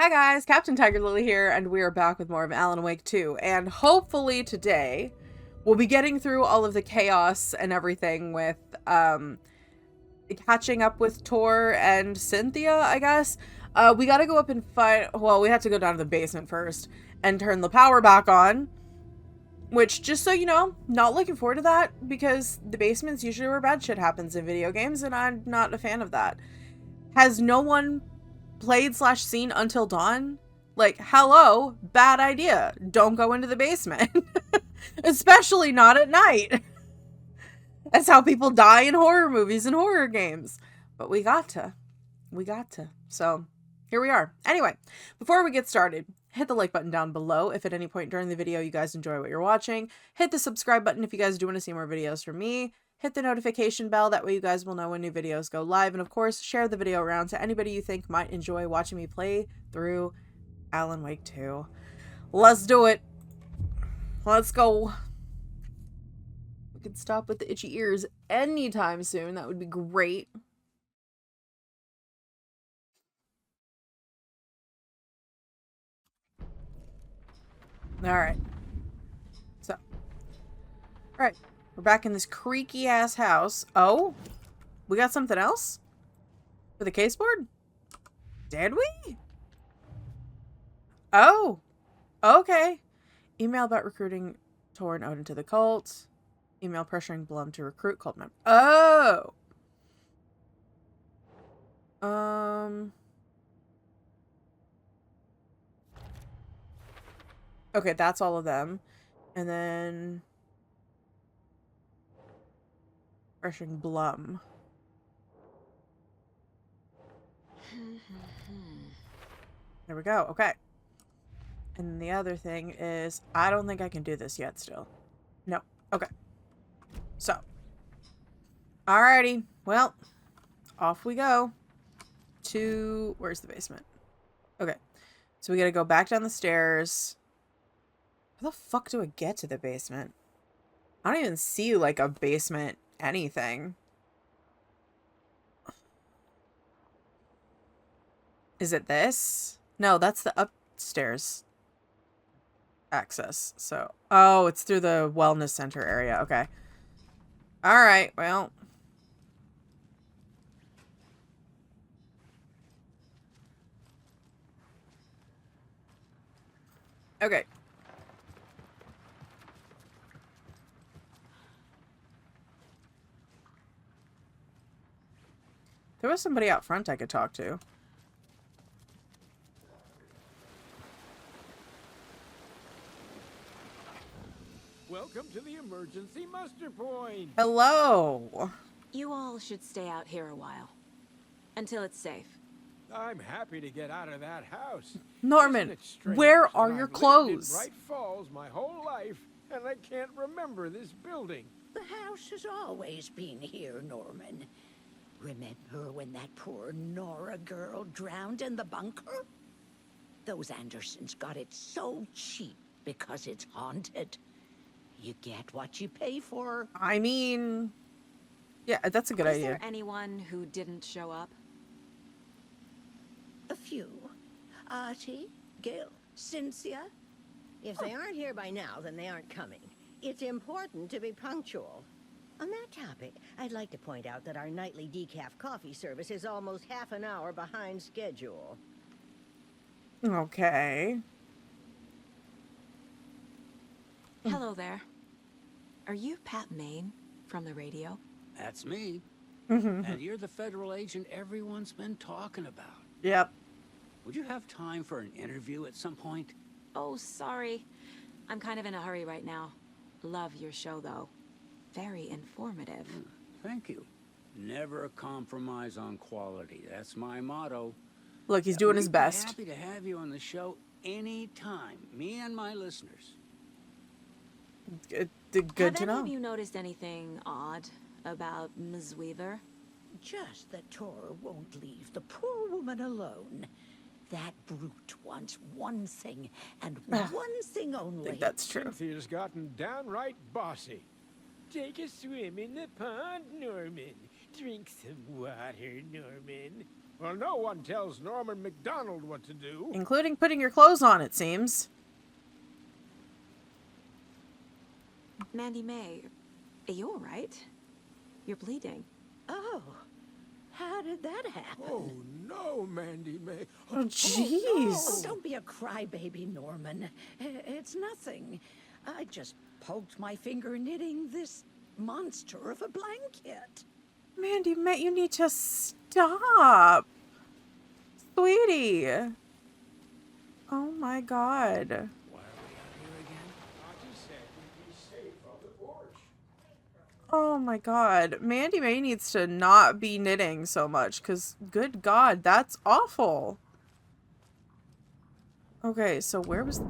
Hi guys, Captain TigerLily here, and we are back with more of Alan Wake 2, and hopefully today we'll be getting through all of the chaos and everything with, catching up with Tor and Cynthia, I guess. We gotta go up and fight, well, we have to go down to the basement first and turn the power back on, which, just so you know, not looking forward to that, because the basement's usually where bad shit happens in video games, and I'm not a fan of that. Has no one played / seen Until Dawn? Like, hello, bad idea. Don't go into the basement. Especially not at night. That's how people die in horror movies and horror games. But we got to. We got to. So, here we are. Anyway, before we get started, hit the like button down below if at any point during the video you guys enjoy what you're watching. Hit the subscribe button if you guys do want to see more videos from me. Hit the notification bell, that way you guys will know when new videos go live. And of course, share the video around to anybody you think might enjoy watching me play through Alan Wake 2. Let's do it. Let's go. We could stop with the itchy ears anytime soon. That would be great. Alright. So. Alright. We're back in this creaky ass house. Oh? We got something else? For the case board? Did we? Oh. Okay. Email about recruiting Tor and Odin to the cult. Email pressuring Blum to recruit cult members. Oh. Okay, that's all of them. And then pressuring Blum. There we go. Okay. And the other thing is, I don't think I can do this yet still. No. Okay. So. Alrighty. Well, off we go to... Where's the basement? Okay. So we gotta go back down the stairs. How the fuck do I get to the basement? I don't even see, like, a basement anything. Is it this? No, that's the upstairs access. So, oh, it's through the wellness center area. Okay. All right. Well. Okay. There was somebody out front I could talk to. Welcome to the emergency muster point. Hello. You all should stay out here a while. Until it's safe. I'm happy to get out of that house. Norman, Isn't it strange where are that your I've lived clothes? in Bright Falls my whole life, and I can't remember this building. The house has always been here, Norman. Remember when that poor Nora girl drowned in the bunker? Those Andersons got it so cheap because it's haunted. You get what you pay for. I mean, yeah, that's a good Is idea. there anyone who didn't show up? A few. Artie, Gil, Cynthia. If they aren't here by now, then they aren't coming. It's important to be punctual. On that topic, I'd like to point out that our nightly decaf coffee service is almost half an hour behind schedule. Okay. Hello there. Are you Pat Maine from the radio? That's me. And you're the federal agent everyone's been talking about. Yep. Would you have time for an interview at some point? Oh, sorry. I'm kind of in a hurry right now. Love your show, though. Very informative. Thank you. Never compromise on quality. That's my motto. Look, he's doing his We'd be best. Happy to have you on the show anytime. Me and my listeners. Good Have to any know. of you noticed anything odd about Ms. Weaver? Just that Tor won't leave the poor woman alone. That brute wants one thing, and one thing I only. think that's true. Cynthia's gotten downright bossy. Take a swim in the pond, Norman. Drink some water, Norman. Well, no one tells Norman MacDonald what to do. Including putting your clothes on, it seems. Mandy May, are you all right? You're bleeding. Oh, how did that happen? Oh, no, Mandy May. Oh, jeez. Oh, don't be a crybaby, Norman. It's nothing. I just poked my finger knitting this monster of a blanket. Mandy, May, you need to stop. Sweetie. Oh my god. Why are we out here again? Auntie said we'd be safe on the porch. Oh my god. Mandy May needs to not be knitting so much, because good god, that's awful. Okay, so where was...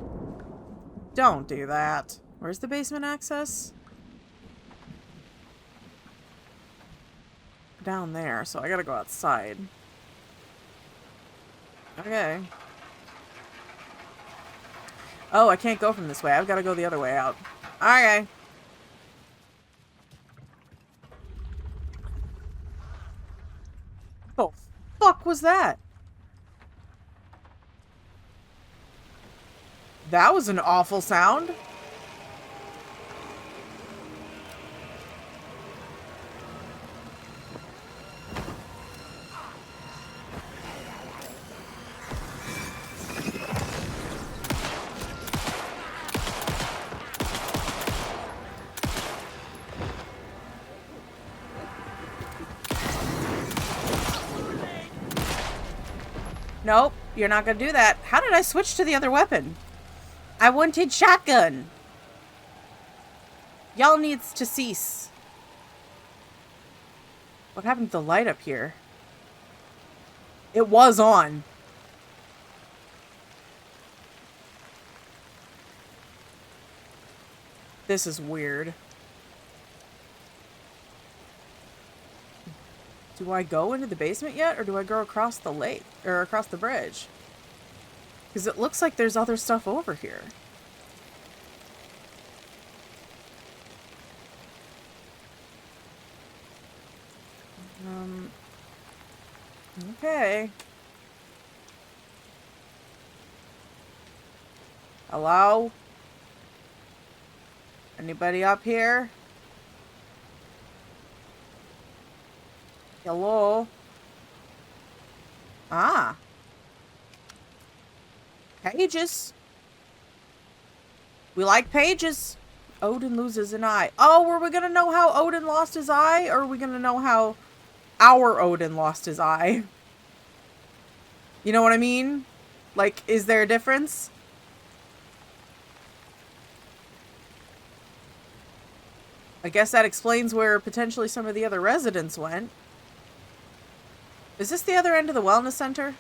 Don't do that. Where's the basement access? Down there, so I gotta go outside. Okay. Oh, I can't go from this way. I've gotta go the other way out. Okay. Oh, fuck was that? That was an awful sound. Nope, you're not gonna do that. How did I switch to the other weapon? I wanted shotgun. Y'all needs to cease. What happened to the light up here? It was on. This is weird. Do I go into the basement yet, or do I go across the lake, or across the bridge? Because it looks like there's other stuff over here. Okay. Hello? Anybody up here? Hello? Ah. Pages. We like pages. Odin loses an eye. Oh, were we gonna know how Odin lost his eye? Or are we gonna know how our Odin lost his eye? You know what I mean? Like, is there a difference? I guess that explains where potentially some of the other residents went. Is this the other end of the wellness center?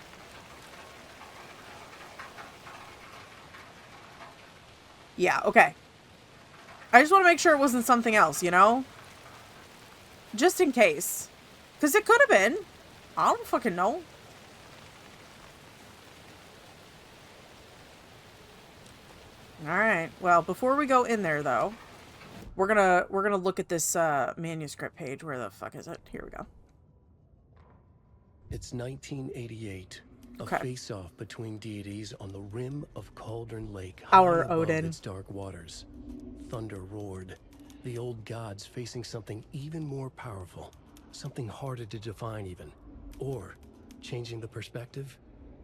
Yeah, okay. I just want to make sure it wasn't something else, you know? Just in case. Because it could have been. I don't fucking know. Alright, well, before we go in there, though, we're gonna look at this manuscript page. Where the fuck is it? Here we go. It's 1988. Okay. A face-off between deities on the rim of Cauldron Lake, Our high above Odin. its dark waters. Thunder roared. The old gods facing something even more powerful, something harder to define even. Or, changing the perspective,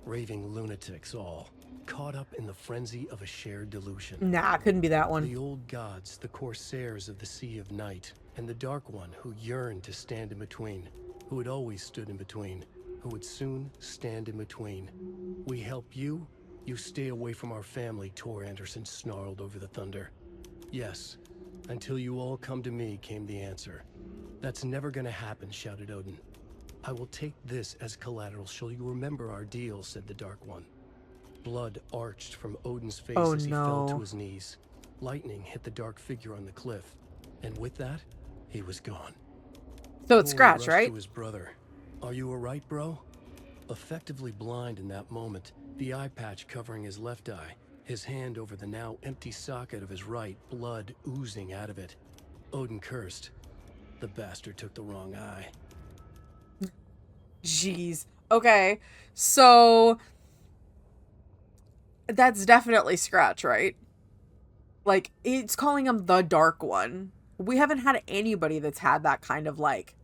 raving lunatics all, caught up in the frenzy of a shared delusion. Nah, couldn't be that one. The old gods, the corsairs of the Sea of Night, and the Dark One who yearned to stand in between, who had always stood in between, who would soon stand in between. We help you, you stay away from our family, Tor Anderson snarled over the thunder. Yes, until you all come to me, came the answer. That's never gonna happen, shouted Odin. I will take this as collateral, shall you remember our deal, said the Dark One. Blood arched from Odin's face as he fell to his knees. Lightning hit the dark figure on the cliff, and with that, he was gone. So it's Thor Scratch, rushed right? to his brother. Are you alright, bro? Effectively blind in that moment, the eye patch covering his left eye, his hand over the now empty socket of his right, blood oozing out of it. Odin cursed. The bastard took the wrong eye. Jeez. Okay, so that's definitely Scratch, right? Like, it's calling him the Dark One. We haven't had anybody that's had that kind of, like,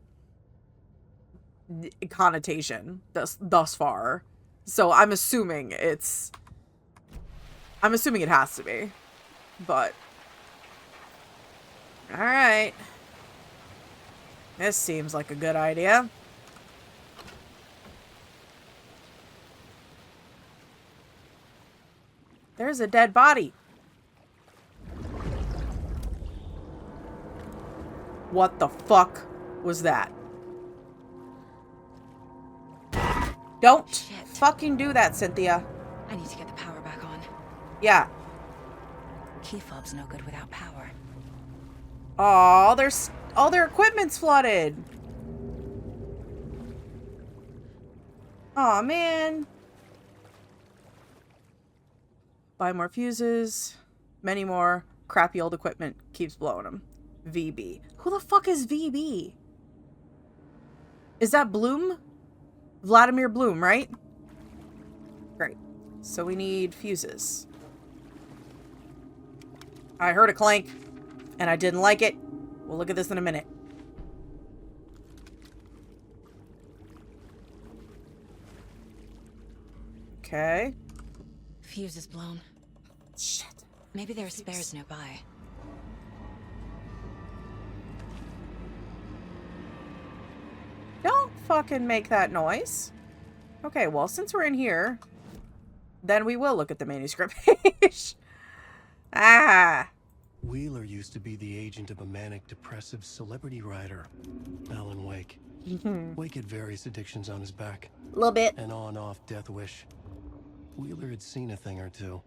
connotation thus far. So I'm assuming it has to be. But all right. This seems like a good idea. There's a dead body. What the fuck was that? Don't fucking do that, Cynthia. I need to get the power back on. Yeah. Key fob's no good without power. Oh, there's all their equipment's flooded. Aw, man. Buy more fuses. Many more. Crappy old equipment keeps blowing them. VB. Who the fuck is VB? Is that Bloom? Vladimir Bloom, right? Great. So we need fuses. I heard a clank, and I didn't like it. We'll look at this in a minute. Okay. Fuse is blown. Shit. Maybe there are spares nearby. Don't fucking make that noise. Okay, well, since we're in here, then we will look at the manuscript page. Ah. Wheeler used to be the agent of a manic depressive celebrity writer, Alan Wake. Wake had various addictions on his back. A little bit. An on-off death wish. Wheeler had seen a thing or two.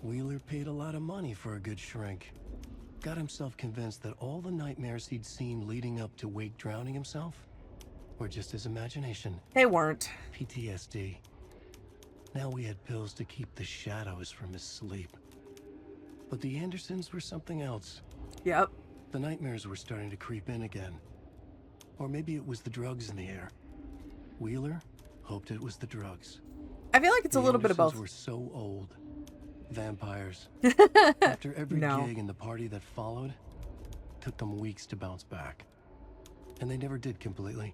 Wheeler paid a lot of money for a good shrink. Got himself convinced that all the nightmares he'd seen leading up to Wake drowning himself were just his imagination. They weren't. PTSD. Now we had pills to keep the shadows from his sleep. But the Andersons were something else. Yep. The nightmares were starting to creep in again. Or maybe it was the drugs in the air. Wheeler hoped it was the drugs. I feel like it's a little bit of both. The Andersons were so old. Vampires. After every gig and the party that followed, took them weeks to bounce back. And they never did completely.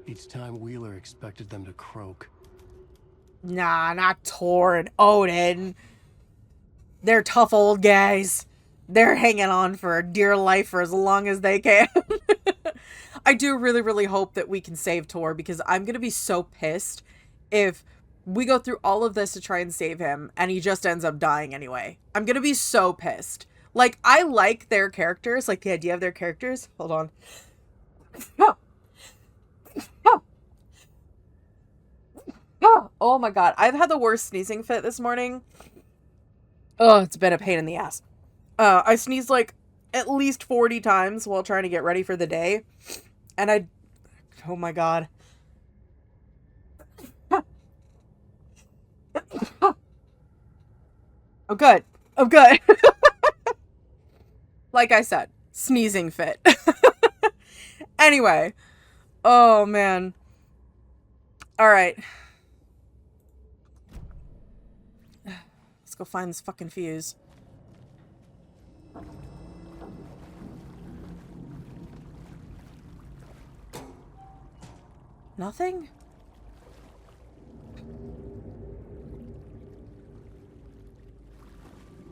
Each time Wheeler expected them to croak. Nah, not Tor and Odin. They're tough old guys. They're hanging on for dear life for as long as they can. I do really, really hope that we can save Tor, because I'm going to be so pissed if we go through all of this to try and save him and he just ends up dying anyway. I'm going to be so pissed. Like, I like their characters, like the idea of their characters. Hold on. Oh my god. I've had the worst sneezing fit this morning. Oh, it's been a pain in the ass. I sneezed like at least 40 times while trying to get ready for the day. And oh my god. I'm good. I'm good. Like I said, sneezing fit. Anyway. Oh man. All right. Let's go find this fucking fuse. Nothing?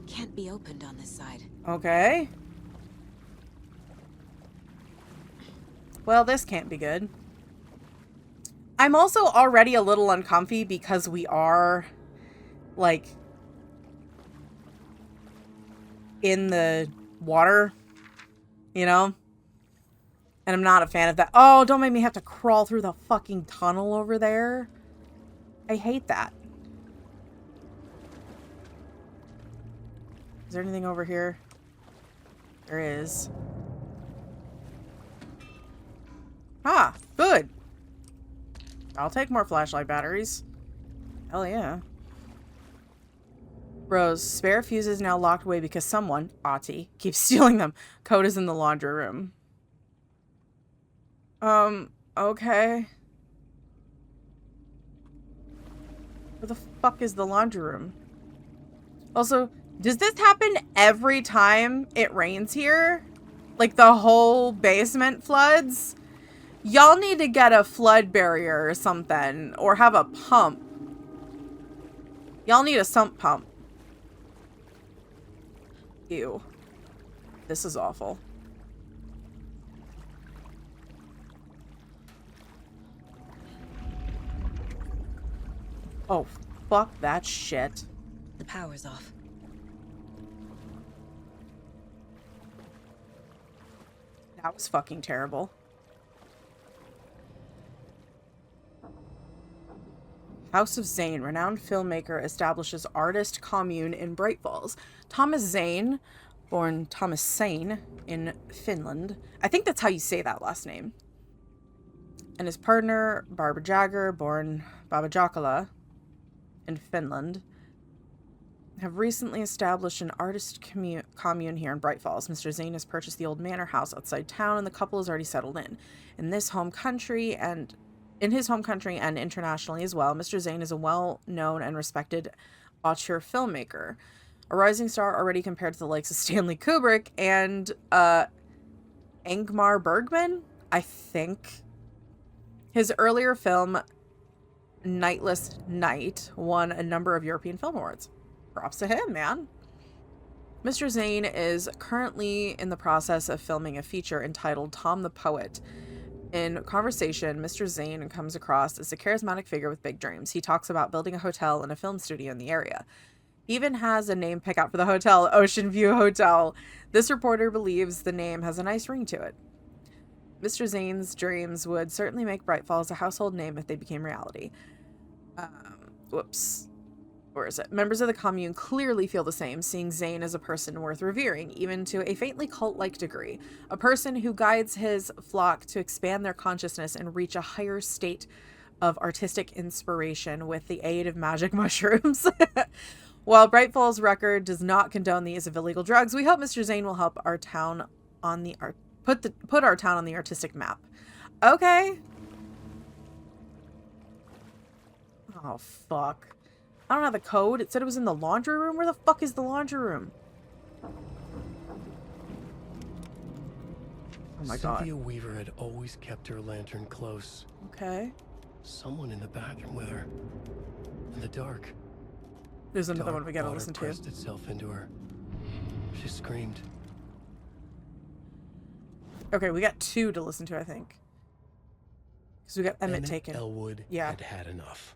Can't be opened on this side. Okay. Well, this can't be good. I'm also already a little uncomfy because we are, like, in the water, you know? And I'm not a fan of that. Oh, don't make me have to crawl through the fucking tunnel over there. I hate that. Is there anything over here? There is. Ah, good. I'll take more flashlight batteries. Hell yeah. Rose, spare fuses now locked away because someone, Ati, keeps stealing them. Code is in the laundry room. Okay. Where the fuck is the laundry room? Also, does this happen every time it rains here? Like the whole basement floods? Y'all need to get a flood barrier or something, or have a pump. Y'all need a sump pump. Ew. This is awful. Oh, fuck that shit. The power's off. That was fucking terrible. House of Zane, renowned filmmaker, establishes artist commune in Bright Falls. Thomas Zane, born Thomas Sane in Finland. I think that's how you say that last name. And his partner, Barbara Jagger, born Baba Jokala in Finland, have recently established an artist commune here in Bright Falls. Mr. Zane has purchased the old manor house outside town, and the couple is already settled in. In his home country and internationally as well, Mr. Zane is a well-known and respected auteur filmmaker. A rising star already compared to the likes of Stanley Kubrick and Ingmar Bergman, I think. His earlier film, Nightless Night, won a number of European Film Awards. Props to him, man. Mr. Zane is currently in the process of filming a feature entitled Tom the Poet. In conversation, Mr. Zane comes across as a charismatic figure with big dreams. He talks about building a hotel and a film studio in the area. He even has a name pick out for the hotel, Ocean View Hotel. This reporter believes the name has a nice ring to it. Mr. Zane's dreams would certainly make Bright Falls a household name if they became reality. Whoops. Where is it? Members of the commune clearly feel the same, seeing Zane as a person worth revering, even to a faintly cult-like degree. A person who guides his flock to expand their consciousness and reach a higher state of artistic inspiration with the aid of magic mushrooms. While Bright Falls record does not condone the use of illegal drugs, we hope Mr. Zane will help our town on the put our town on the artistic map. Okay. Oh, fuck. I don't have the code. It said it was in the laundry room. Where the fuck is the laundry room? Oh my god. Cynthia Weaver had always kept her lantern close. Okay. Someone in the bathroom with her. In the dark. There's another one we gotta water listen to. pressed itself into her. She screamed. Okay, we got 2 to listen to, I think. Because we got Emmett taken. Elwood Yeah. had had enough.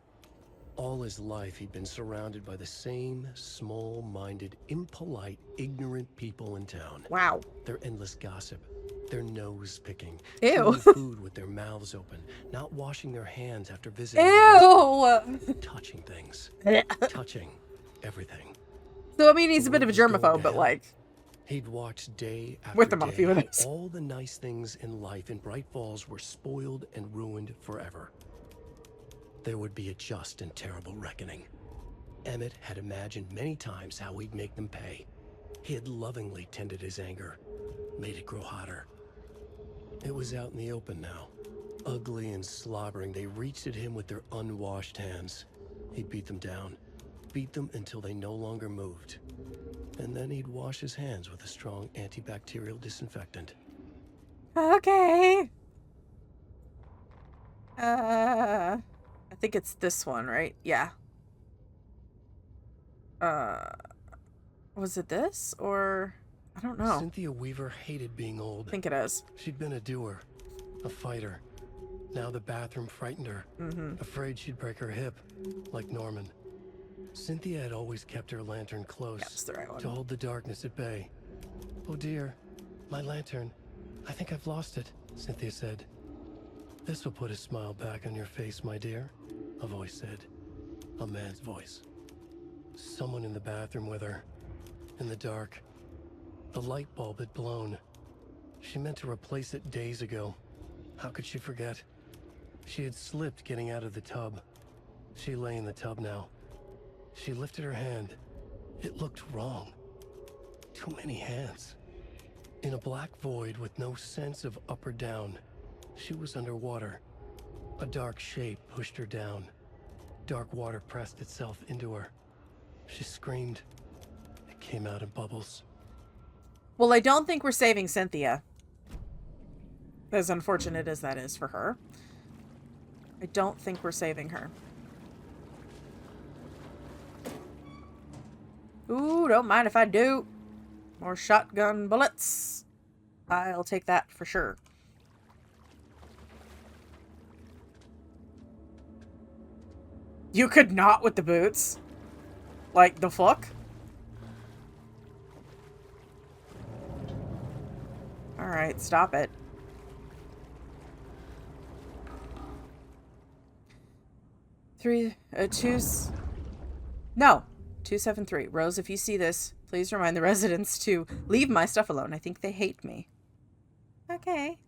All his life, he'd been surrounded by the same small-minded, impolite, ignorant people in town. Wow. Their endless gossip, their nose-picking, Ew. chewing food with their mouths open, not washing their hands after visiting, Ew! touching things, touching everything. So, I mean, he's a bit of a Word was going germaphobe, but down. like... He'd watched day after With the day Muffy with how us. all the nice things in life in Bright Falls were spoiled and ruined forever. There would be a just and terrible reckoning. Emmett had imagined many times how he'd make them pay. He had lovingly tended his anger, made it grow hotter. It was out in the open now. Ugly and slobbering, they reached at him with their unwashed hands. He'd beat them down, beat them until they no longer moved. And then he'd wash his hands with a strong antibacterial disinfectant. Okay. I think it's this one, right? Yeah. Was it this? Or... I don't know. Cynthia Weaver hated being old. I think it is. She'd been a doer, a fighter. Now the bathroom frightened her, afraid she'd break her hip, like Norman. Cynthia had always kept her lantern close, That's the right one. to hold the darkness at bay. Oh dear, my lantern. I think I've lost it, Cynthia said. This will put a smile back on your face, my dear, a voice said. A man's voice. Someone in the bathroom with her, in the dark. The light bulb had blown. She meant to replace it days ago. How could she forget? She had slipped getting out of the tub. She lay in the tub now. She lifted her hand. It looked wrong. Too many hands. In a black void with no sense of up or down, she was underwater. A dark shape pushed her down. Dark water pressed itself into her. She screamed. It came out in bubbles. Well, I don't think we're saving Cynthia. As unfortunate as that is for her. I don't think we're saving her. Ooh, don't mind if I do. More shotgun bullets. I'll take that for sure. You could not with the boots. Like, the fuck? Alright, stop it. No. 273. Rose, if you see this, please remind the residents to leave my stuff alone. I think they hate me. Okay.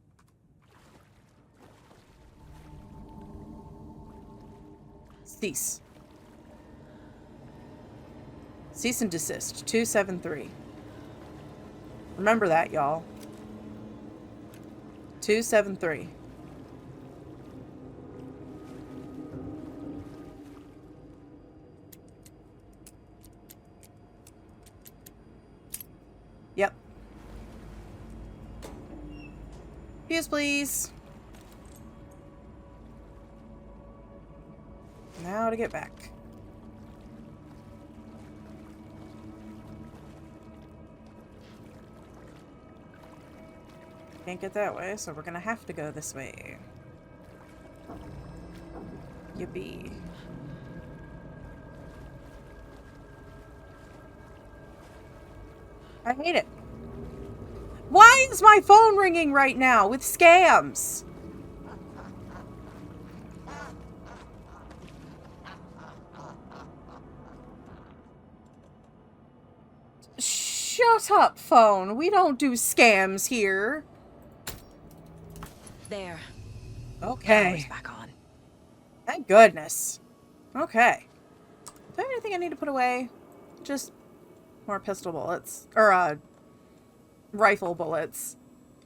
Cease. Cease and desist. 273. Remember that, y'all. 273. Yep. Fuse, please. Now to get back. Can't get that way, so we're gonna have to go this way. Yippee. I hate it. Why is my phone ringing right now with scams? Shut up, phone. We don't do scams here. There. Okay. Power's back on. Thank goodness. Okay. Do I have anything I need to put away? Just more pistol bullets. Or, rifle bullets.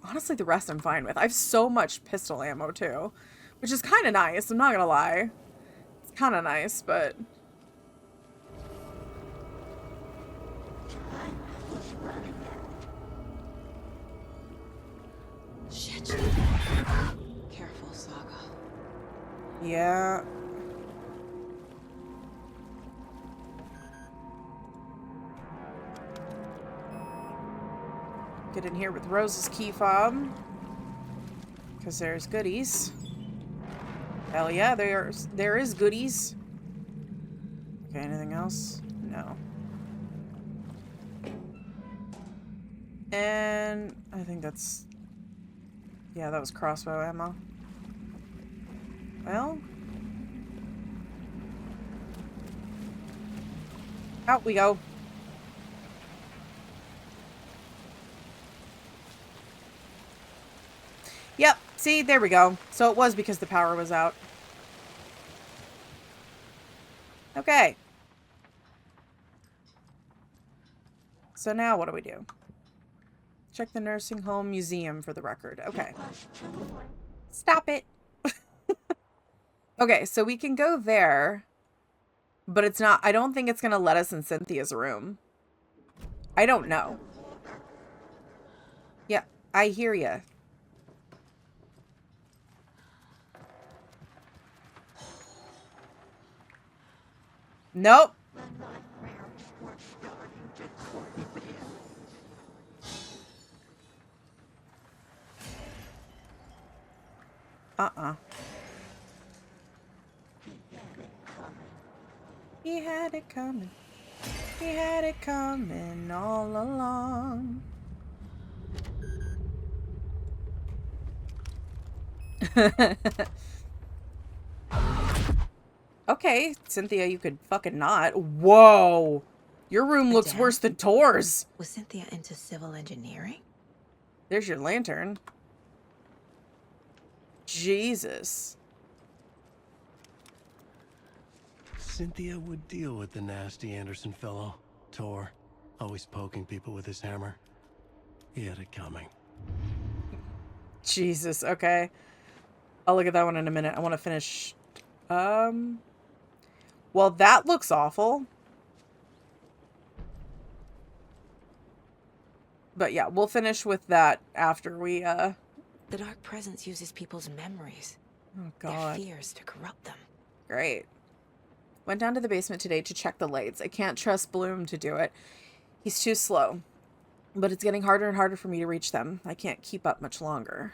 Honestly, the rest I'm fine with. I have so much pistol ammo, too. Which is kind of nice. I'm not gonna lie. It's kind of nice, but... Shit. Careful, Saga. Yeah. Get in here with Rose's key fob. Because there's goodies. Hell yeah, there is goodies. Okay, anything else? No. And I think that's... yeah, that was crossbow ammo. Well... out we go. Yep, see, there we go. So it was because the power was out. Okay. So now what do we do? Check the nursing home museum for the record. Okay. Stop it. Okay, so we can go there. But it's not... I don't think it's going to let us in Cynthia's room. I don't know. Yeah, I hear ya. Nope. He had it coming. He had it coming all along. Okay, Cynthia, you could fucking not. Whoa. Your room looks Madame? worse than Tor's. Was Cynthia into civil engineering? There's your lantern. Jesus. Cynthia would deal with the nasty Anderson fellow. Tor, always poking people with his hammer. He had it coming. Jesus, okay. I'll look at that one in a minute. I want to finish. Well, that looks awful. But yeah, we'll finish with that after we, The dark presence uses people's memories, oh their god. fears to corrupt them. Great. Went down to the basement today to check the lights. I can't trust Bloom to do it. He's too slow. But it's getting harder and harder for me to reach them. I can't keep up much longer.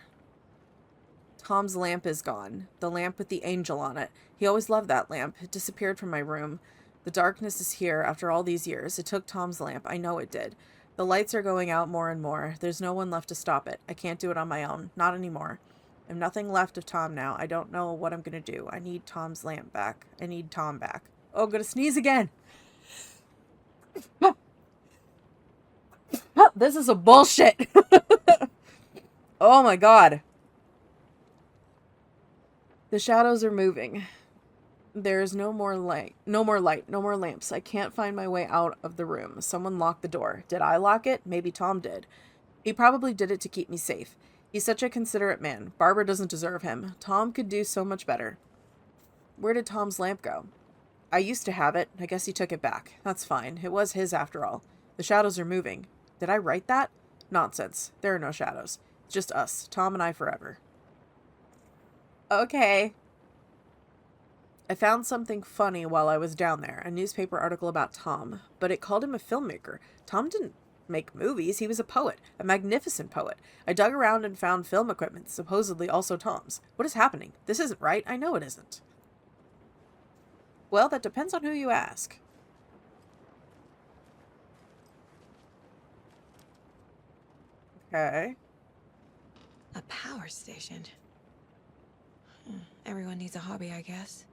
Tom's lamp is gone. The lamp with the angel on it. He always loved that lamp. It disappeared from my room. The darkness is here after all these years. It took Tom's lamp. I know it did. The lights are going out more and more. There's no one left to stop it. I can't do it on my own. Not anymore. I have nothing left of Tom now. I don't know what I'm going to do. I need Tom's lamp back. I need Tom back. Oh, I'm going to sneeze again. This is a bullshit. Oh my god. The shadows are moving. There's no more light. No more light. No more lamps. I can't find my way out of the room. Someone locked the door. Did I lock it? Maybe Tom did. He probably did it to keep me safe. He's such a considerate man. Barbara doesn't deserve him. Tom could do so much better. Where did Tom's lamp go? I used to have it. I guess he took it back. That's fine. It was his after all. The shadows are moving. Did I write that? Nonsense. There are no shadows. It's just us. Tom and I forever. Okay. I found something funny while I was down there. A newspaper article about Tom. But it called him a filmmaker. Tom didn't make movies. He was a poet. A magnificent poet. I dug around and found film equipment. Supposedly also Tom's. What is happening? This isn't right. I know it isn't. Well, that depends on who you ask. Okay. A power station. Everyone needs a hobby, I guess.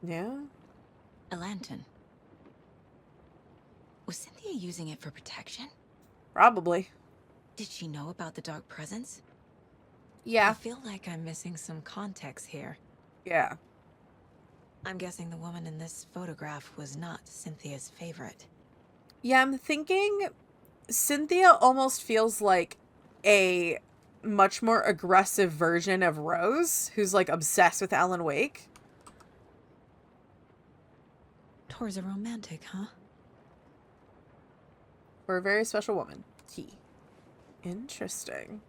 Yeah? A lantern. Was Cynthia using it for protection? Probably. Did she know about the dark presence? I Yeah. feel like I'm missing some context here. Yeah. I'm guessing the woman in this photograph was not Cynthia's favorite. Yeah, I'm thinking Cynthia almost feels like a much more aggressive version of Rose, who's like obsessed with Alan Wake. Tor's a romantic, huh? For a very special woman. Key. Interesting.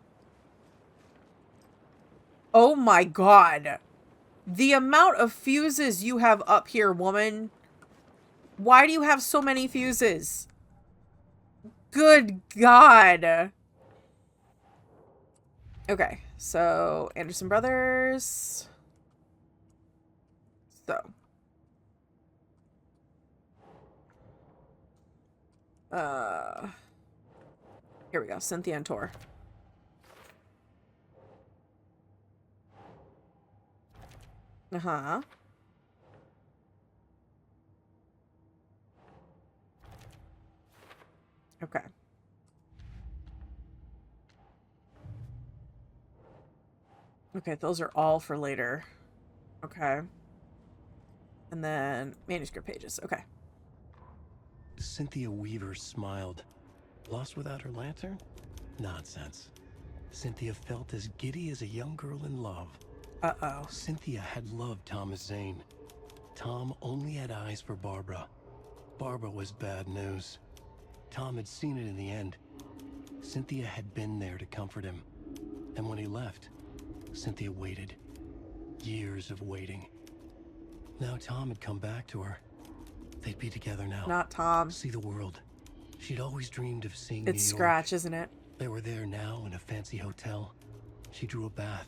Oh my god. The amount of fuses you have up here, woman. Why do you have so many fuses? Good god. Okay, so Anderson Brothers. So. Here we go. Cynthia and Tor. Uh-huh. Okay. Okay, those are all for later. Okay. And then manuscript pages. Okay. Cynthia Weaver smiled. Lost without her lantern? Nonsense. Cynthia felt as giddy as a young girl in love. Uh-oh. Cynthia had loved Thomas Zane. Tom only had eyes for Barbara. Barbara was bad news. Tom had seen it in the end. Cynthia had been there to comfort him. And when he left, Cynthia waited. Years of waiting. Now Tom had come back to her. They'd be together now. Not Tom. See the world. She'd always dreamed of seeing New It's York. Scratch, isn't it? They were there now in a fancy hotel. She drew a bath.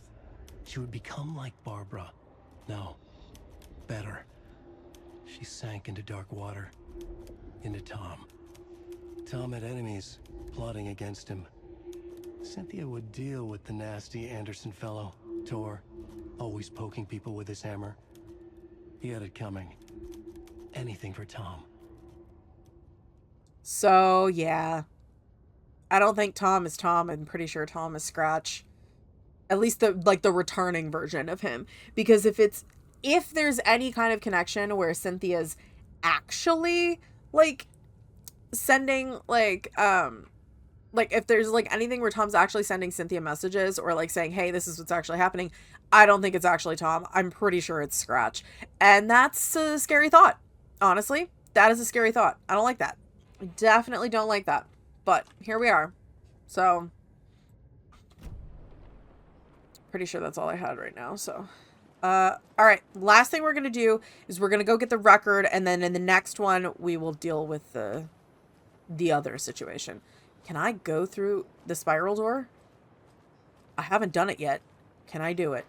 She would become like Barbara. No. Better. She sank into dark water. Into Tom. Tom had enemies plotting against him. Cynthia would deal with the nasty Anderson fellow, Tor, always poking people with his hammer. He had it coming. Anything for Tom. So, yeah. I don't think Tom is Tom. I'm pretty sure Tom is Scratch. At least the returning version of him. Because if there's any kind of connection where Cynthia's actually, like, sending, like, if there's, like, anything where Tom's actually sending Cynthia messages or, like, saying, hey, this is what's actually happening, I don't think it's actually Tom. I'm pretty sure it's Scratch. And that's a scary thought. Honestly, that is a scary thought. I don't like that. I definitely don't like that. But here we are. So, pretty sure that's all I had right now. So, all right. Last thing we're going to do is we're going to go get the record. And then in the next one, we will deal with the other situation. Can I go through the spiral door? I haven't done it yet. Can I do it?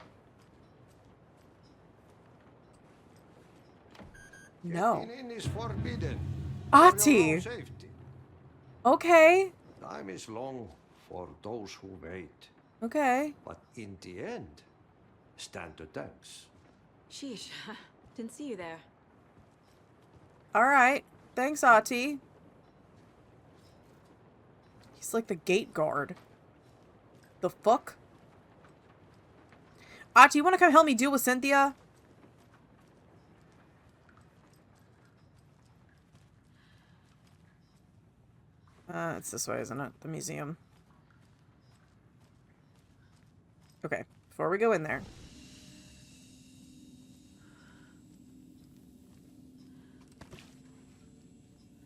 No. Getting in is forbidden. For your own Ahti! safety. Okay. Time is long for those who wait. Okay. But in the end, stand the thanks. Sheesh. Didn't see you there. Alright. Thanks, Ahti. He's like the gate guard. The fuck? Ahti, you want to come help me deal with Cynthia? It's this way, isn't it? The museum. Okay, before we go in there.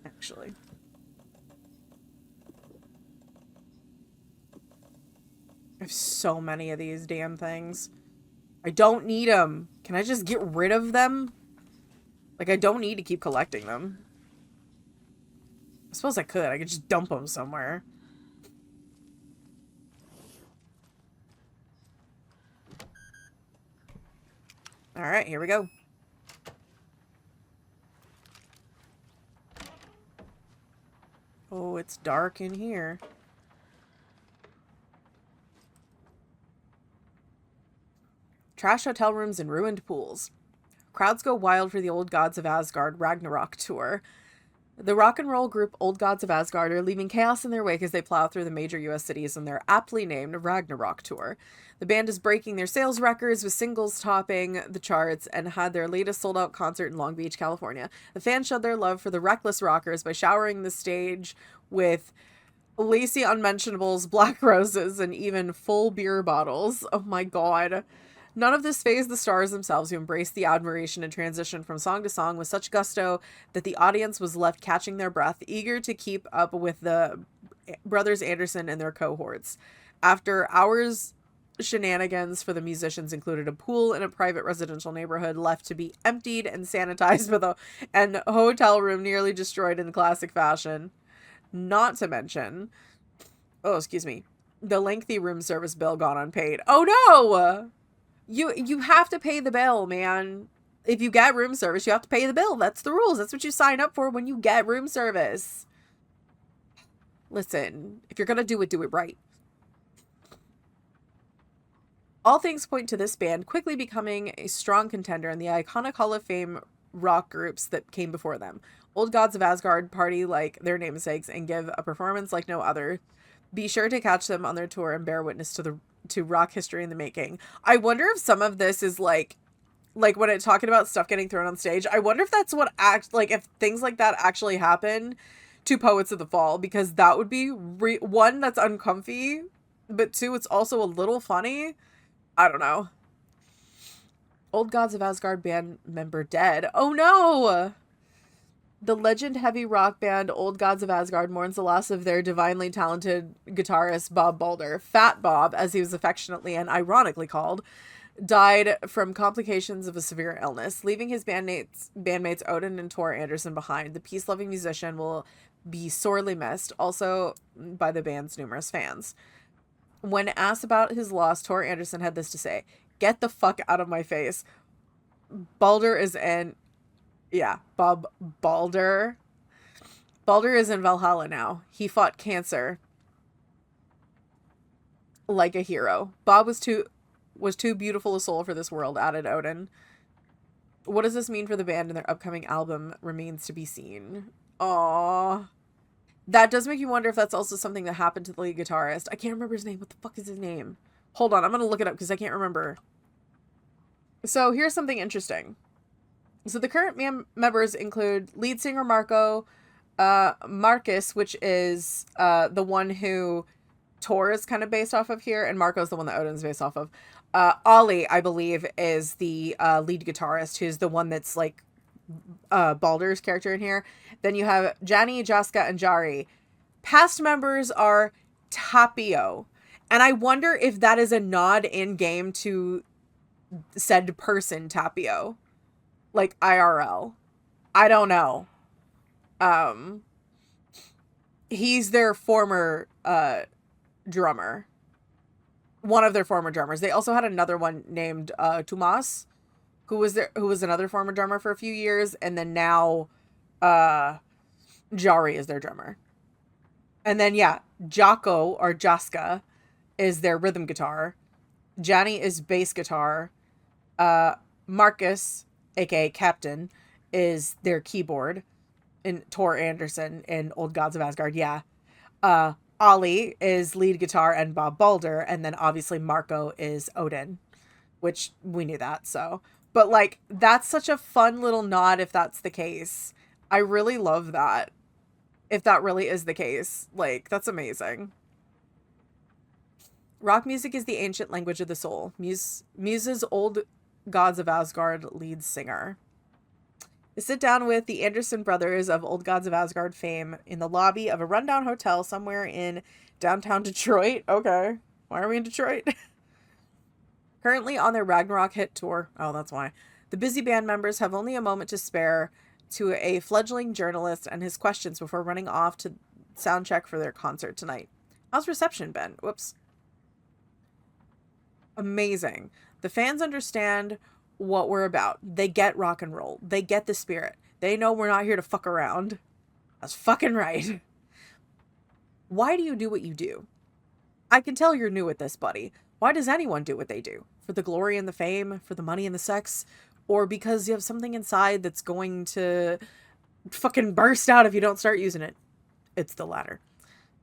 Actually. I have so many of these damn things. I don't need them. Can I just get rid of them? Like, I don't need to keep collecting them. I suppose I could. I could just dump them somewhere. Alright, here we go. Oh, it's dark in here. Trash hotel rooms and ruined pools. Crowds go wild for the Old Gods of Asgard Ragnarok tour. The rock and roll group Old Gods of Asgard are leaving chaos in their wake as they plow through the major US cities on their aptly named Ragnarok tour. The band is breaking their sales records with singles topping the charts and had their latest sold-out concert in Long Beach, California. The fans showed their love for the reckless rockers by showering the stage with lacy unmentionables, black roses, and even full beer bottles. Oh my god. None of this fazed the stars themselves, who embraced the admiration and transitioned from song to song with such gusto that the audience was left catching their breath, eager to keep up with the brothers Anderson and their cohorts. After hours shenanigans for the musicians included a pool in a private residential neighborhood left to be emptied and sanitized with an hotel room nearly destroyed in classic fashion. Not to mention, the lengthy room service bill gone unpaid. Oh no! You have to pay the bill, man. If you get room service, you have to pay the bill. That's the rules. That's what you sign up for when you get room service. Listen, if you're going to do it right. All things point to this band quickly becoming a strong contender in the iconic Hall of Fame rock groups that came before them. Old Gods of Asgard party like their namesakes and give a performance like no other. Be sure to catch them on their tour and bear witness to rock history in the making. I wonder if some of this is like when it's talking about stuff getting thrown on stage, I wonder if that's what if things like that actually happen to Poets of the Fall, because that would be one, that's uncomfy, but two, it's also a little funny. I don't know. Old Gods of Asgard band member dead. Oh no! The legend-heavy rock band Old Gods of Asgard mourns the loss of their divinely talented guitarist Bob Balder. Fat Bob, as he was affectionately and ironically called, died from complications of a severe illness, leaving his bandmates Odin and Tor Anderson behind. The peace-loving musician will be sorely missed, also by the band's numerous fans. When asked about his loss, Tor Anderson had this to say: "Get the fuck out of my face. Balder is in..." Yeah, Bob Balder. Balder is in Valhalla now. He fought cancer like a hero. Bob was too beautiful a soul for this world, added Odin. What does this mean for the band and their upcoming album remains to be seen. Aww. That does make you wonder if that's also something that happened to the lead guitarist. I can't remember his name. What the fuck is his name? Hold on, I'm gonna look it up because I can't remember. So here's something interesting. So the current members include lead singer Marcus, which is the one who Tor is kind of based off of here, and Marco's the one that Odin's based off of. Ollie, I believe, is the lead guitarist, who's the one that's like Baldur's character in here. Then you have Jani, Jaska, and Jari. Past members are Tapio. And I wonder if that is a nod in game to said person Tapio. Like IRL. I don't know. He's their former drummer. One of their former drummers. They also had another one named Tumas, who was another former drummer for a few years, and then now Jari is their drummer. And then yeah, Jocko or Jaska is their rhythm guitar. Jani is bass guitar. Marcus, aka Captain, is their keyboard. In Tor Anderson in Old Gods of Asgard, yeah. Ollie is lead guitar and Bob Balder, and then obviously Marco is Odin, which we knew that, so. But like, that's such a fun little nod if that's the case. I really love that. If that really is the case. Like, that's amazing. Rock music is the ancient language of the soul. Muse's Old Gods of Asgard lead singer. To sit down with the Anderson brothers of Old Gods of Asgard fame in the lobby of a rundown hotel somewhere in downtown Detroit. Okay. Why are we in Detroit? Currently on their Ragnarok hit tour. Oh, that's why. The busy band members have only a moment to spare to a fledgling journalist and his questions before running off to sound check for their concert tonight. How's reception been? Whoops. Amazing. The fans understand what we're about. They get rock and roll. They get the spirit. They know we're not here to fuck around. That's fucking right. Why do you do what you do? I can tell you're new at this, buddy. Why does anyone do what they do? For the glory and the fame? For the money and the sex? Or because you have something inside that's going to fucking burst out if you don't start using it? It's the latter.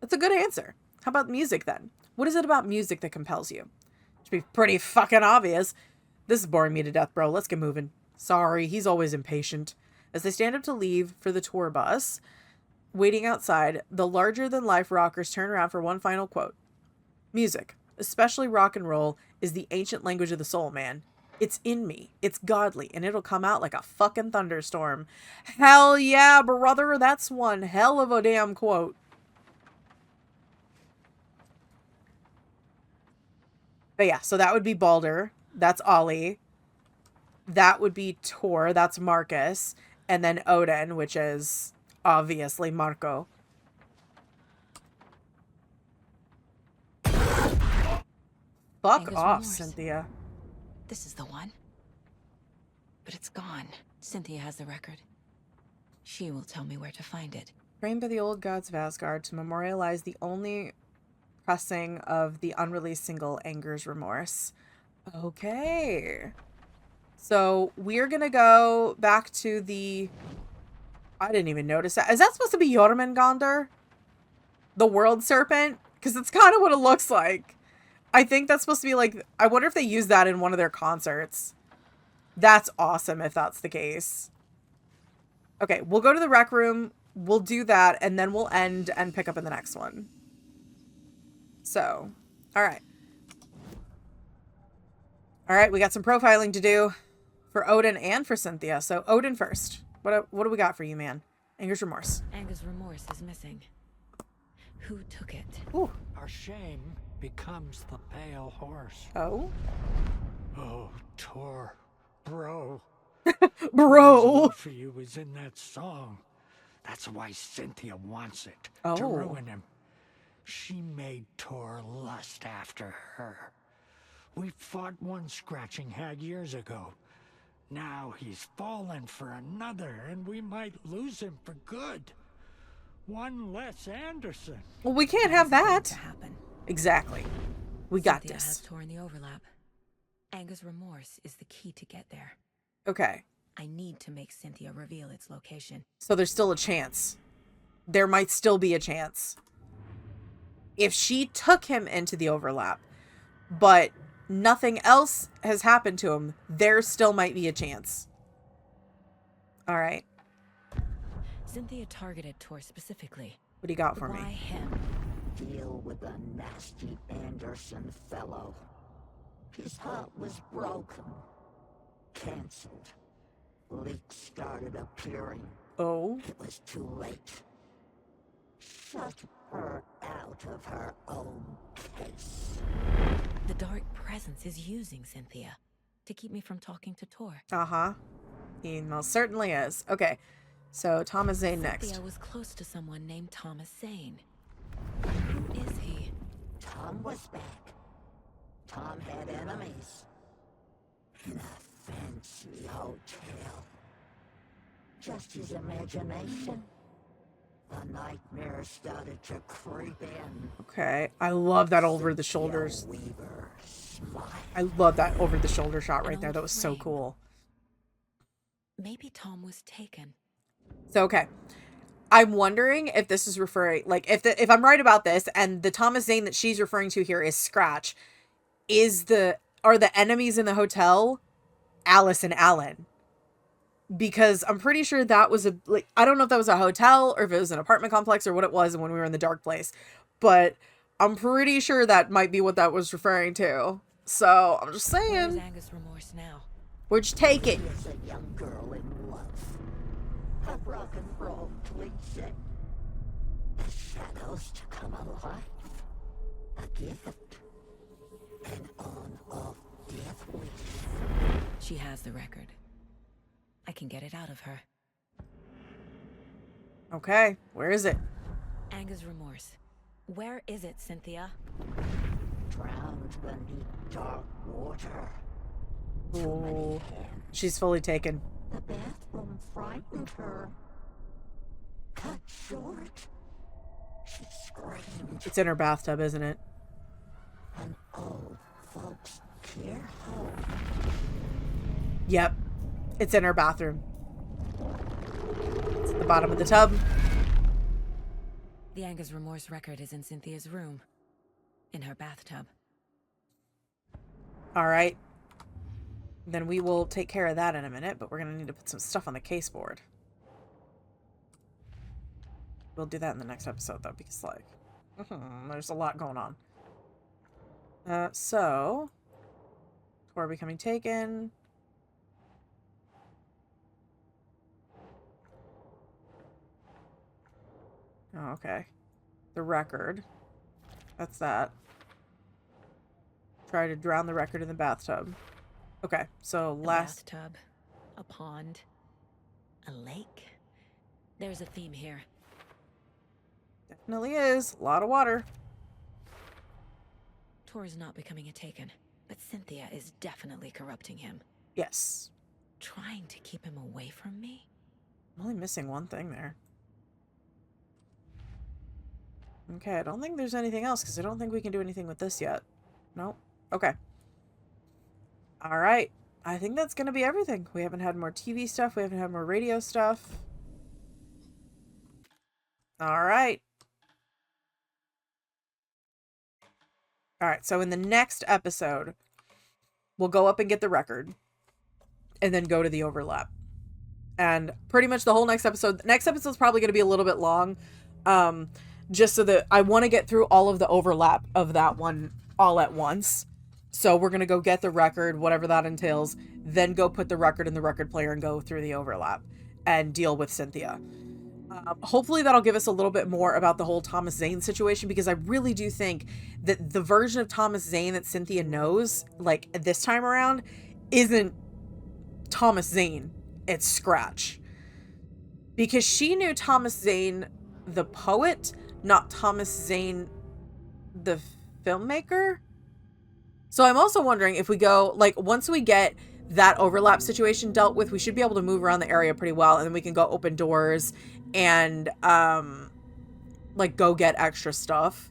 That's a good answer. How about music then? What is it about music that compels you? It should be pretty fucking obvious. This is boring me to death, bro. Let's get moving. Sorry, he's always impatient. As they stand up to leave for the tour bus, waiting outside, the larger-than-life rockers turn around for one final quote. Music, especially rock and roll, is the ancient language of the soul, man. It's in me. It's godly, and it'll come out like a fucking thunderstorm. Hell yeah, brother. That's one hell of a damn quote. But yeah, so that would be Balder. That's Ollie. That would be Tor. That's Marcus. And then Odin, which is obviously Marco. Fuck Angus off, remorse. Cynthia. This is the one. But it's gone. Cynthia has the record. She will tell me where to find it. Framed by the Old Gods of Asgard to memorialize the only pressing of the unreleased single, Anger's Remorse. Okay. So we're going to go back to the... I didn't even notice that. Is that supposed to be Jormungandr? The World Serpent? Because that's kind of what it looks like. I think that's supposed to be like... I wonder if they use that in one of their concerts. That's awesome if that's the case. Okay, we'll go to the rec room. We'll do that, and then we'll end and pick up in the next one. So, all right. All right, we got some profiling to do for Odin and for Cynthia. So Odin first. What do we got for you, man? Anger's Remorse. Anger's Remorse is missing. Who took it? Ooh. Our shame becomes the pale horse. Oh. Oh, Tor, bro. Bro. For you was in that song. That's why Cynthia wants it. Oh. To ruin him. She made Tor lust after her. We fought one scratching hag years ago. Now he's fallen for another, and we might lose him for good. One less Anderson. Well, we can't have that. To happen. Exactly. We got Cynthia this. has torn the overlap. Anger's Remorse is the key to get there. Okay. I need to make Cynthia reveal its location. So there's still a chance. There might still be a chance. If she took him into the overlap, but nothing else has happened to him, there still might be a chance. All right. Cynthia targeted Tor specifically. What do you got for Why me? him? Deal with a nasty Anderson fellow. His heart was broken. Cancelled. leaks started appearing. Oh. It was too late. Shut her out of her own case. The dark presence is using Cynthia to keep me from talking to Tor. Uh-huh. He most certainly is. Okay. So Thomas Zane next. Cynthia was close to someone named Thomas Zane. Who is he? Tom was back. Tom had enemies. In a fancy hotel. Just his imagination. The nightmare started to creep in. Okay. I love that over the shoulders. Weaver smiled. I love that over the shoulder shot right An there. old That was so flame. cool. Maybe Tom was taken. So, okay. I'm wondering if this is referring, like, if I'm right about this, and the Thomas Zane that she's referring to here is Scratch, are the enemies in the hotel Alice and Alan? Because I'm pretty sure that was I don't know if that was a hotel or if it was an apartment complex or what it was when we were in the dark place, but I'm pretty sure that might be what that was referring to. So I'm just Where's saying, Angus Remorse now? we'll just take it. She is a young girl in love. A rock and roll tweetset. The shadows to come alive. A gift. An on-off death wish. She has the record. I can get it out of her. Okay, where is it? Angus Remorse. Where is it, Cynthia? Drowned beneath dark water. Ooh, she's fully taken. The bathroom frightened her. Cut short. She screamed. It's in her bathtub, isn't it? An old folks care home. Yep. It's in her bathroom. It's at the bottom of the tub. The Angus Remorse record is in Cynthia's room. In her bathtub. All right. Then we will take care of that in a minute, but we're going to need to put some stuff on the case board. We'll do that in the next episode, though, because, like, there's a lot going on. So, Tor becoming taken. Oh, okay. The record. That's that. Try to drown the record in the bathtub. Okay, so A last... bathtub. A pond. A lake. There's a theme here. Definitely is. A lot of water. Tor is not becoming a Taken, but Cynthia is definitely corrupting him. Yes. Trying to keep him away from me? I'm only missing one thing there. Okay, I don't think there's anything else, because I don't think we can do anything with this yet. Nope. Okay. Alright. I think that's going to be everything. We haven't had more TV stuff. We haven't had more radio stuff. Alright. Alright, so in the next episode, we'll go up and get the record. And then go to the overlap. And pretty much the whole next episode. The next episode's probably going to be a little bit long. Just so that I want to get through all of the overlap of that one all at once. So we're going to go get the record, whatever that entails, then go put the record in the record player and go through the overlap and deal with Cynthia. Hopefully that'll give us a little bit more about the whole Thomas Zane situation, because I really do think that the version of Thomas Zane that Cynthia knows, like this time around, isn't Thomas Zane. It's Scratch. Because she knew Thomas Zane, the poet, not Thomas Zane, the filmmaker. So I'm also wondering if we go, like, once we get that overlap situation dealt with, we should be able to move around the area pretty well, and then we can go open doors and, like, go get extra stuff.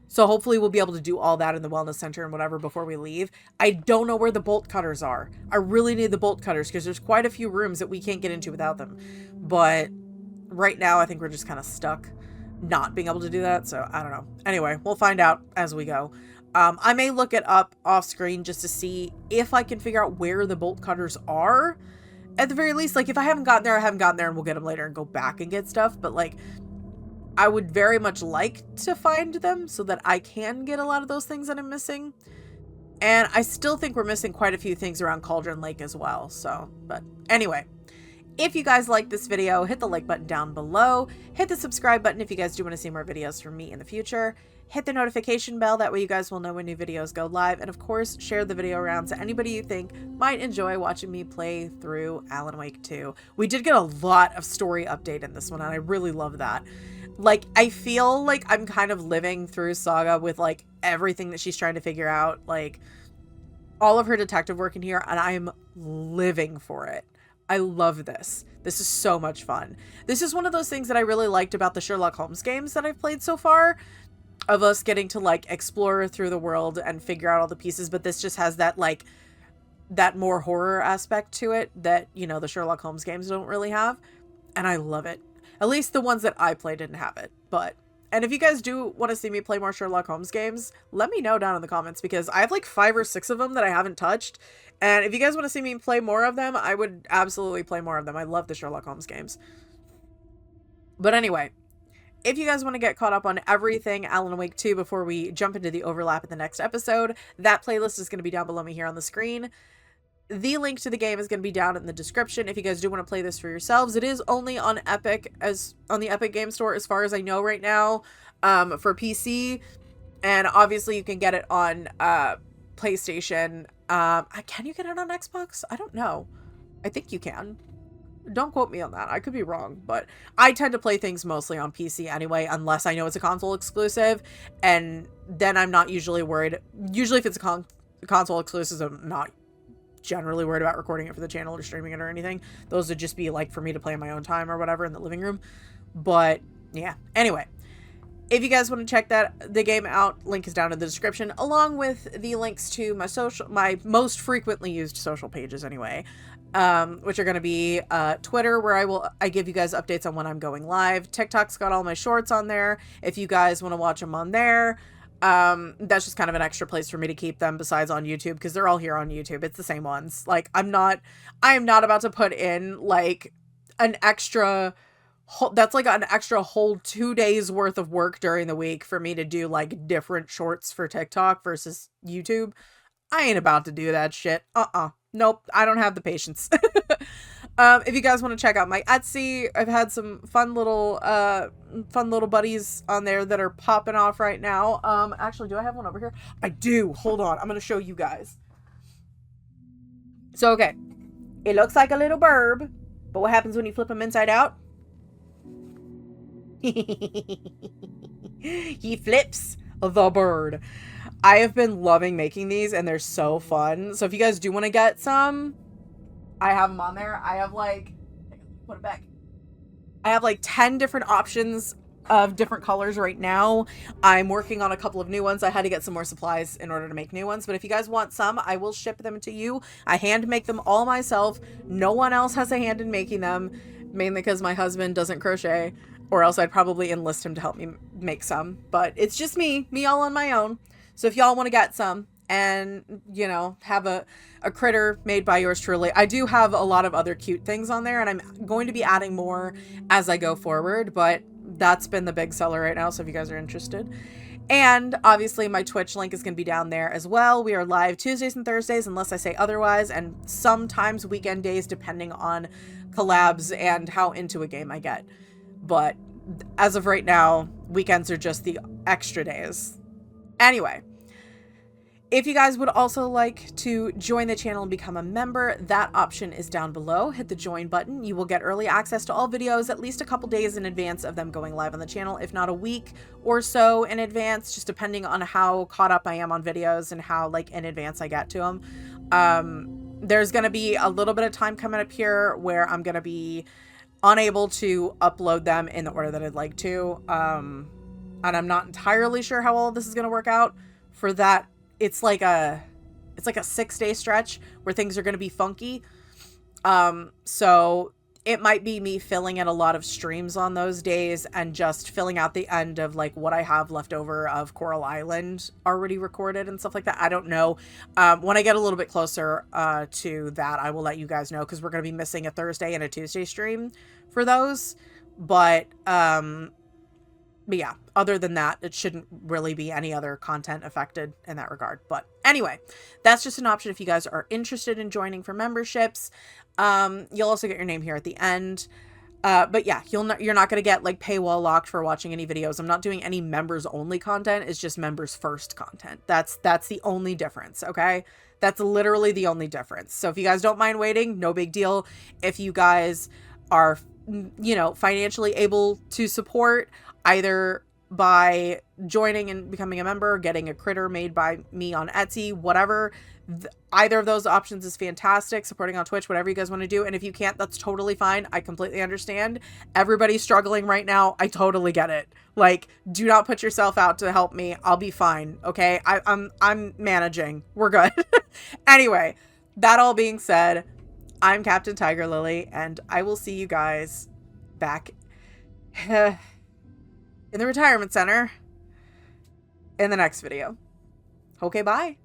So hopefully we'll be able to do all that in the wellness center and whatever before we leave. I don't know where the bolt cutters are. I really need the bolt cutters, because there's quite a few rooms that we can't get into without them. But right now, I think we're just kind of stuck not being able to do that, so I don't know. Anyway, we'll find out as we go. I may look it up off screen just to see if I can figure out where the bolt cutters are. At the very least, like, if I haven't gotten there, I haven't gotten there, and we'll get them later and go back and get stuff. But, like, I would very much like to find them so that I can get a lot of those things that I'm missing. And I still think we're missing quite a few things around Cauldron Lake as well. So, but anyway, If you guys like this video, hit the like button down below. Hit the subscribe button if you guys do want to see more videos from me in the future. Hit the notification bell, that way you guys will know when new videos go live. And of course, share the video around to anybody you think might enjoy watching me play through Alan Wake 2. We did get a lot of story update in this one, and I really love that. Like, I feel like I'm kind of living through Saga with, like, everything that she's trying to figure out. Like, all of her detective work in here, and I am living for it. I love this. This is so much fun. This is one of those things that I really liked about the Sherlock Holmes games that I've played so far, of us getting to, like, explore through the world and figure out all the pieces, but this just has that, like, that more horror aspect to it that, you know, the Sherlock Holmes games don't really have, and I love it. At least the ones that I played didn't have it, but... And if you guys do want to see me play more Sherlock Holmes games, let me know down in the comments, because I have like 5 or 6 of them that I haven't touched, and if you guys want to see me play more of them, I would absolutely play more of them. I love the Sherlock Holmes games. But anyway, if you guys want to get caught up on everything Alan Wake 2 before we jump into the overlap in the next episode, that playlist is going to be down below me here on the screen. The link to the game is going to be down in the description if you guys do want to play this for yourselves. It is only on Epic, as on the Epic Game Store as far as I know right now, for PC, and obviously you can get it on PlayStation. Can you get it on Xbox? I don't know. I think you can. Don't quote me on that. I could be wrong, but I tend to play things mostly on PC anyway, unless I know it's a console exclusive, and then I'm not usually worried. Usually if it's a console exclusive, I'm not generally worried about recording it for the channel or streaming it or anything. Those would just be like for me to play in my own time or whatever in the living room. But yeah, anyway, if you guys want to check the game out, link is down in the description, along with the links to my most frequently used social pages anyway, which are going to be Twitter, where I give you guys updates on when I'm going live. TikTok's got all my shorts on there if you guys want to watch them on there. That's just kind of an extra place for me to keep them besides on YouTube, because they're all here on YouTube. It's the same ones. Like, I am not about to put in like an extra, that's like an extra whole 2 days worth of work during the week for me to do like different shorts for TikTok versus YouTube. I ain't about to do that shit. Nope. I don't have the patience. If you guys want to check out my Etsy, I've had some fun little buddies on there that are popping off right now. Actually, do I have one over here? I do. Hold on. I'm going to show you guys. So, okay. It looks like a little burb, but what happens when you flip him inside out? He flips the bird. I have been loving making these, and they're so fun. So if you guys do want to get some, I have them on there. I have like, put it back. I have like 10 different options of different colors right now. I'm working on a couple of new ones. I had to get some more supplies in order to make new ones, but if you guys want some, I will ship them to you. I hand make them all myself. No one else has a hand in making them, mainly because my husband doesn't crochet, or else I'd probably enlist him to help me make some, but it's just me all on my own. So if y'all want to get some and, you know, have a critter made by yours truly, I do have a lot of other cute things on there, and I'm going to be adding more as I go forward, but that's been the big seller right now, so if you guys are interested. And obviously my Twitch link is going to be down there as well. We are live Tuesdays and Thursdays, unless I say otherwise, and sometimes weekend days depending on collabs and how into a game I get. But as of right now, weekends are just the extra days. Anyway, if you guys would also like to join the channel and become a member, that option is down below. Hit the join button. You will get early access to all videos at least a couple days in advance of them going live on the channel, if not a week or so in advance, just depending on how caught up I am on videos and how like in advance I get to them. There's going to be a little bit of time coming up here where I'm going to be unable to upload them in the order that I'd like to. And I'm not entirely sure how all of this is going to work out. For that, it's like a 6-day stretch where things are going to be funky. So it might be me filling in a lot of streams on those days and just filling out the end of like what I have left over of Coral Island already recorded and stuff like that. I don't know. When I get a little bit closer to that, I will let you guys know, because we're going to be missing a Thursday and a Tuesday stream for those. But yeah, other than that, it shouldn't really be any other content affected in that regard. But anyway, that's just an option if you guys are interested in joining for memberships. You'll also get your name here at the end. But yeah, you're not going to get like paywall locked for watching any videos. I'm not doing any members only content. It's just members first content. That's the only difference. Okay. That's literally the only difference. So if you guys don't mind waiting, no big deal. If you guys are, you know, financially able to support either by joining and becoming a member, getting a critter made by me on Etsy, whatever, either of those options is fantastic. Supporting on Twitch, whatever you guys want to do. And if you can't, that's totally fine. I completely understand. Everybody's struggling right now. I totally get it. Like, do not put yourself out to help me. I'll be fine. Okay. I'm managing. We're good. Anyway, that all being said, I'm Captain TigerLily, and I will see you guys back in the retirement center in the next video. Okay, bye.